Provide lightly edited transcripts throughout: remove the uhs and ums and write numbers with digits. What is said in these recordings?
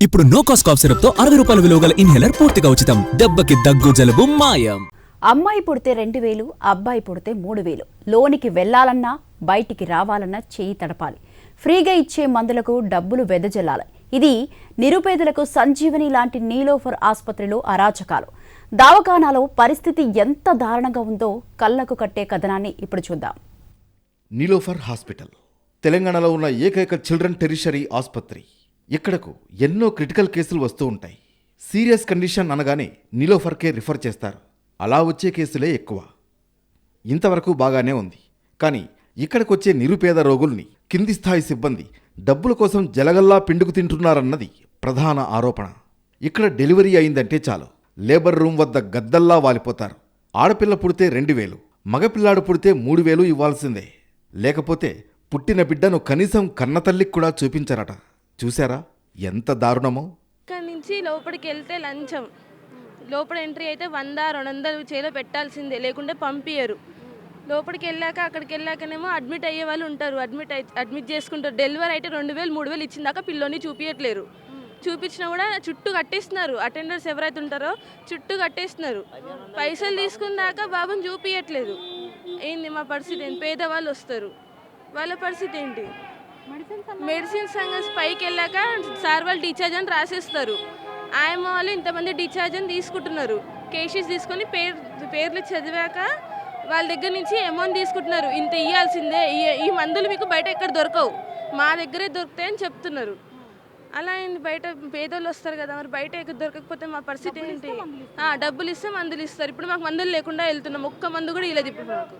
ఇప్పుడు no cost cough syrup తో 60 రూపాయల విలువ గల ఇన్హేలర్ పూర్తిగా ఉచితం. దెబ్బకి దగ్గు జలుబు మాయం. అమ్మాయి పుడితే 2000, అబ్బాయి పుడితే 3000. లోనికి వెళ్లాలన్నా బయటికి రావాలన్నా చేయి తడపాలి. ఫ్రీగా ఇచ్చే మందులకు డబ్బులు వెదజల్లాలి. ఇది నిరుపేదలకు సంజీవని లాంటి నీలోఫర్ ఆసుపత్రిలో అరాచకాలు. దవాఖానాలో పరిస్థితి ఎంత దారుణంగా ఉందో కళ్లకు కట్టే కథనాన్ని ఇప్పుడు చూద్దాం. నీలోఫర్ హాస్పిటల్ తెలంగాణలో ఉన్న ఏకైక చిల్డ్రన్ టెరిషరీ ఆసుపత్రి. ఇక్కడకు ఎన్నో క్రిటికల్ కేసులు వస్తూ ఉంటాయి. సీరియస్ కండిషన్ అనగానే నీలోఫర్కే రిఫర్ చేస్తారు. అలా వచ్చే కేసులే ఎక్కువ. ఇంతవరకు బాగానే ఉంది. కానీ ఇక్కడికొచ్చే నిరుపేద రోగుల్ని కింది స్థాయి సిబ్బంది డబ్బుల కోసం జలగల్లా పిండుకు తింటున్నారన్నది ప్రధాన ఆరోపణ. ఇక్కడ డెలివరీ అయిందంటే చాలు లేబర్ రూమ్ వద్ద గద్దల్లా వాలిపోతారు. ఆడపిల్ల పుడితే 2000, మగపిల్లాడు పుడితే 3000 ఇవ్వాల్సిందే. లేకపోతే పుట్టిన బిడ్డను కనీసం కన్నతల్లికి కూడా చూపించరట. చూసారా ఎంత దారుణమో. ఇక్కడి నుంచి లోపలికి వెళ్తే లంచం, లోపల ఎంట్రీ అయితే 100-200 చేలో పెట్టాల్సిందే, లేకుంటే పంపించరు. లోపలికి వెళ్ళాక అక్కడికి వెళ్ళాకనేమో అడ్మిట్ అయ్యే వాళ్ళు ఉంటారు, అడ్మిట్ చేసుకుంటారు. డెలివరీ అయితే 2000-3000 ఇచ్చిందాక పిల్లోని చూపించట్లేరు. చూపించినా కూడా చుట్టూ కట్టేస్తున్నారు. అటెండర్స్ ఎవరైతే ఉంటారో చుట్టూ కట్టేస్తున్నారు. పైసలు తీసుకున్నాక బాబుని చూపించట్లేదు. ఏంది మా పరిస్థితి ఏంటి? పేదవాళ్ళు వస్తారు, వాళ్ళ పరిస్థితి ఏంటి? మెడిసిన్ సంగతి పైకి వెళ్ళాక సార్ వాళ్ళు డిశ్చార్జ్ అని రాసేస్తారు. ఆయమ్మ వాళ్ళు ఇంతమంది డిశ్చార్జ్ అని తీసుకుంటున్నారు. కేసెస్ తీసుకొని పేర్లు చదివాక వాళ్ళ దగ్గర నుంచి అమౌంట్ తీసుకుంటున్నారు. ఇంత ఇవ్వాల్సిందే, ఈ మందులు మీకు బయట ఎక్కడ దొరకవు, మా దగ్గరే దొరుకుతాయని చెప్తున్నారు. అలా ఏంటి? బయట పేదోళ్ళు వస్తారు కదా, మరి బయట ఎక్కడ దొరకకపోతే మా పరిస్థితి ఏంటి? డబ్బులు ఇస్తే మందులు ఇస్తారు. ఇప్పుడు మాకు మందులు లేకుండా వెళ్తున్నాం. ఒక్క మందు కూడా ఇలా ఇప్పుడు మాకు.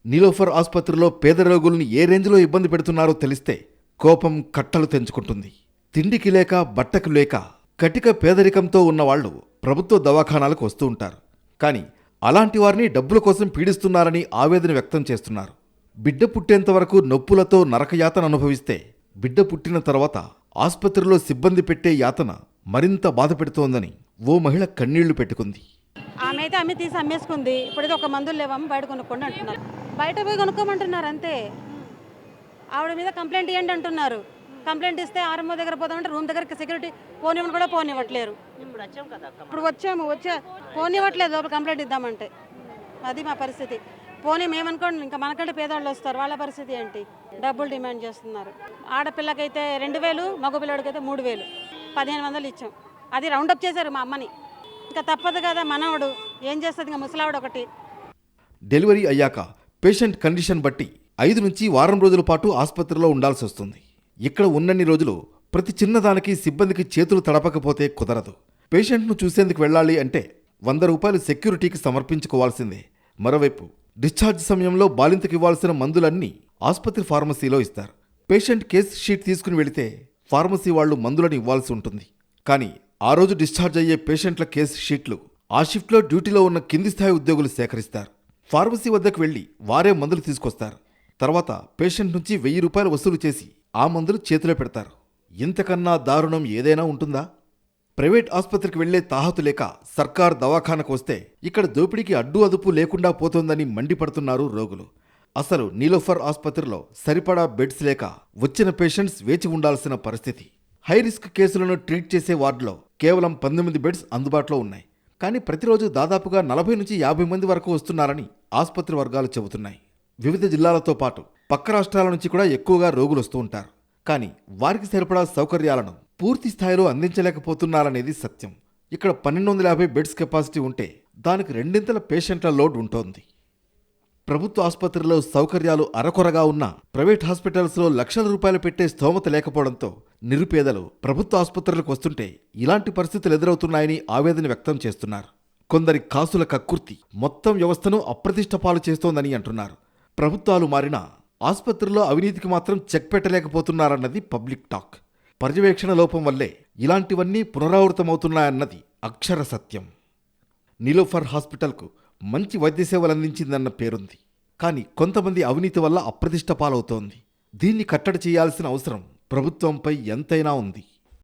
నీలోఫర్ ఆసుపత్రిలో పేద రోగుల్ని ఏ రేంజ్లో ఇబ్బంది పెడుతున్నారో తెలిస్తే కోపం కట్టలు తెంచుకుంటుంది. తిండికి లేక బట్టకు లేక కటిక పేదరికంతో ఉన్నవాళ్లు ప్రభుత్వ దవాఖానాలకు వస్తూ ఉంటారు. కానీ అలాంటి వారిని డబ్బుల కోసం పీడిస్తున్నారని ఆవేదన వ్యక్తం చేస్తున్నారు. బిడ్డ పుట్టేంత వరకు నొప్పులతో నరకయాతన అనుభవిస్తే బిడ్డ పుట్టిన తర్వాత ఆసుపత్రిలో సిబ్బంది పెట్టే యాతన మరింత బాధ పెడుతోందని ఓ మహిళ కన్నీళ్లు పెట్టుకుంది. ఆమె అయితే అమ్మి తీసి అమ్మేసుకుంది. ఇప్పుడైతే ఒక మందులు లేవమ్మ, బయట కొనుక్కోండి అంటున్నారు. బయట పోయి కొనుక్కోమంటున్నారు అంతే. ఆవిడ మీద కంప్లైంట్ ఇవ్వండి అంటున్నారు. కంప్లైంట్ ఇస్తే ఆర్ఎంఓ దగ్గర పోదామంటే రూమ్ దగ్గరికి సెక్యూరిటీ పోనివ్వని కూడా పోనివ్వట్లేరు. ఇప్పుడు వచ్చా పోనివ్వట్లేదు లోపల కంప్లైంట్ ఇద్దామంటే. అది మా పరిస్థితి. పోనీ మేమనుకోండి, ఇంకా మనకంటే పేదవాళ్ళు వస్తారు, వాళ్ళ పరిస్థితి ఏంటి? డబ్బులు డిమాండ్ చేస్తున్నారు. ఆడపిల్లకైతే 2000, మగపిల్లడికైతే 3000, 1500 ఇచ్చాం. అది రౌండప్ చేశారు మా అమ్మని. ఇంకా తప్పదు కదా, మనవడు ఏం చేస్తుంది, ఇంకా ముసలావిడ ఒకటి. డెలివరీ అయ్యాక పేషెంట్ కండిషన్ బట్టి 5 నుంచి వారం రోజుల పాటు ఆసుపత్రిలో ఉండాల్సి వస్తుంది. ఇక్కడ ఉన్నన్ని రోజులు ప్రతి చిన్నదానికి సిబ్బందికి చేతులు తడపకపోతే కుదరదు. పేషెంట్ను చూసేందుకు వెళ్ళాలి అంటే 100 రూపాయలు సెక్యూరిటీకి సమర్పించుకోవాల్సిందే. మరోవైపు డిశ్చార్జ్ సమయంలో బాలింతకి ఇవ్వాల్సిన మందులన్నీ ఆసుపత్రి ఫార్మసీలో ఇస్తారు. పేషెంట్ కేస్ షీట్ తీసుకుని వెళితే ఫార్మసీ వాళ్లు మందులను ఇవ్వాల్సి ఉంటుంది. కానీ ఆ రోజు డిశ్చార్జ్ అయ్యే పేషెంట్ల కేస్ షీట్లు ఆ షిఫ్ట్లో డ్యూటీలో ఉన్న కింది స్థాయి ఉద్యోగులు సేకరిస్తారు. ఫార్మసీ వద్దకు వెళ్లి వారే మందులు తీసుకొస్తారు. తర్వాత పేషెంట్ నుంచి 1000 రూపాయలు వసూలు చేసి ఆ మందులు చేతిలో పెడతారు. ఇంతకన్నా దారుణం ఏదైనా ఉంటుందా? ప్రైవేట్ ఆసుపత్రికి వెళ్లే తాహతు లేక సర్కార్ దవాఖానకు వస్తే ఇక్కడ దోపిడీకి అడ్డు అదుపు లేకుండా పోతోందని మండిపడుతున్నారు రోగులు. అసలు నీలోఫర్ ఆసుపత్రిలో సరిపడా బెడ్స్ లేక వచ్చిన పేషెంట్స్ వేచి ఉండాల్సిన పరిస్థితి. హై రిస్క్ కేసులను ట్రీట్ చేసే వార్డులో కేవలం 19 బెడ్స్ అందుబాటులో ఉన్నాయి. కానీ ప్రతిరోజు దాదాపుగా 40 నుంచి 50 మంది వరకు వస్తున్నారని ఆసుపత్రి వర్గాలు చెబుతున్నాయి. వివిధ జిల్లాలతో పాటు పక్క రాష్ట్రాల నుంచి కూడా ఎక్కువగా రోగులు వస్తూ ఉంటారు. కానీ వారికి సరిపడా సౌకర్యాలను పూర్తి స్థాయిలో అందించలేకపోతున్నారనేది సత్యం. ఇక్కడ 1250 బెడ్స్ కెపాసిటీ ఉంటే దానికి 2 పేషెంట్ల లోడ్ ఉంటోంది. ప్రభుత్వ ఆసుపత్రిలో సౌకర్యాలు అరకొరగా ఉన్న ప్రైవేట్ హాస్పిటల్స్లో లక్షల రూపాయలు పెట్టే స్తోమత లేకపోవడంతో నిరుపేదలు ప్రభుత్వ ఆసుపత్రులకు వస్తుంటే ఇలాంటి పరిస్థితులు ఎదురవుతున్నాయని ఆవేదన వ్యక్తం చేస్తున్నారు. కొందరి కాసుల కక్కుర్తి మొత్తం వ్యవస్థను అప్రతిష్ట పాలు చేస్తోందని అంటున్నారు. ప్రభుత్వాలు మారినా ఆసుపత్రుల్లో అవినీతికి మాత్రం చెక్ పెట్టలేకపోతున్నారన్నది పబ్లిక్ టాక్. పర్యవేక్షణ లోపం వల్లే ఇలాంటివన్నీ పునరావృతమవుతున్నాయన్నది అక్షర సత్యం. నీలోఫర్ హాస్పిటల్కు మంచి వైద్య సేవలు అందించిందన్న పేరుంది. కానీ కొంతమంది అవినీతి వల్ల అప్రతిష్ట పాలవుతోంది. దీన్ని కట్టడి చేయాల్సిన అవసరం ప్రభుత్వంపై ఎంతైనా ఉంది.